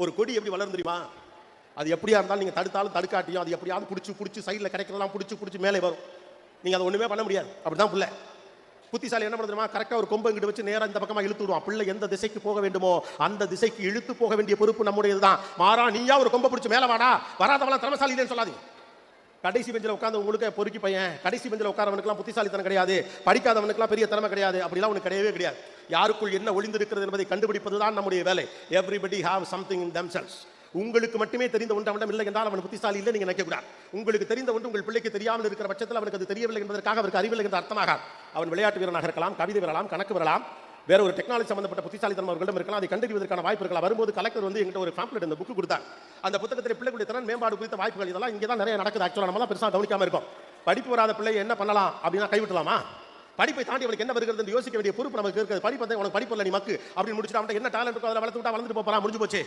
ஒரு கொடி எப்படி வளரும் தெரியுமா? அது எப்படியா இருந்தாலும் நீங்க தடுத்தாலும் தடுக்காட்டியும் அது எப்படியாவது பிடிச்சி சைடில் கிடைக்கிறதெல்லாம் பிடிச்சி மேலே வரும். நீங்க அதை ஒண்ணுமே பண்ண முடியாது. அப்படிதான் பிள்ளை. புத்திசாலி என்ன பண்ணுமா? கரெக்டா ஒரு கொம்பை இங்கிட்டு வச்சு நேரா இந்த பக்கமா இழுத்து விடுவான். பிள்ளை எந்த திசைக்கு போக வேண்டுமோ அந்த திசைக்கு இழுத்து போக வேண்டிய பொறுப்பு நம்முடையதுதான். மாறா நீயா ஒரு கொம்பை பிடிச்சி மேல வாடா, வராதவளா திறமசாலி இல்லைன்னு சொல்லாதீங்க. கடைசி பெஞ்சில் உட்கார்ந்து உங்களுக்கு பொறுக்கி பையன், கடைசி பெஞ்சில் உட்காரவனுக்குலாம் புத்திசாலித்தனம் கிடையாது, படிக்காதவனுக்குலாம் பெரிய திறமை கிடையாது, அப்படிலாம் உனக்கு கிடையவே கிடையாது. யாருக்குள் என்ன ஒளிந்திருக்கிறது என்பதை கண்டுபிடிப்பதுதான் நம்முடைய வேலை. Everybody have something in themselves. உங்களுக்கு மட்டுமே தெரிந்த ஒன்று அவனிடம் இல்லை என்றால் அவன் புத்திசாலி இல்லை நீங்க நினைக்கக்கூடாது. உங்களுக்கு தெரிந்த ஒன்று உங்கள் பிள்ளைக்கு தெரியாமல் இருக்கிற பட்சத்தில் அவனுக்கு அது தெரியவில்லை என்பதற்காக அவருக்கு அறிவில்லை என்ற அர்த்தமாக. அவன் விளையாட்டு வீரனாக இருக்கலாம், கவிதை வரலாம், கணக்கு வரலாம், வேற ஒரு டெக்னாலஜி சம்பந்தப்பட்ட புத்திசாலித்தனம் அவர்களிடம் இருக்கலாம். அதை கண்டறிவதற்கான வாய்ப்பு இருக்கலாம். வரும்போது கலெக்டர் வந்து எங்கிட்ட ஒரு பாம்ப்ளெட் இந்த புக் கொடுத்தார். அந்த புத்தகத்தில் பிள்ளைகளுடைய திறன் மேம்பாடு குறித்த வாய்ப்புகள் இதெல்லாம் இங்கே தான் நிறைய நடக்குது. ஆக்சுவலாக நம்ம தான் பெருசாக கவனிக்காம இருக்கும். படிப்பு வராத பிள்ளை என்ன பண்ணலாம் அப்படின்னா கைவிட்டலாமா? படிப்பை தாண்டி அவனுக்கு என்ன வருகிறது என்று யோசிக்க வேண்டிய பொறுப்பு நமக்கு இருக்குது. படிப்பை உனக்கு படிப்பு இல்லை நீ மக்கு அப்படின்னு முடிச்சுட்டு அவன் என்ன டேலண்ட் இருக்கோ அதில் வளர்த்து விட்டா வளர்ந்துட்டு போறான், முடிஞ்சு போச்சு.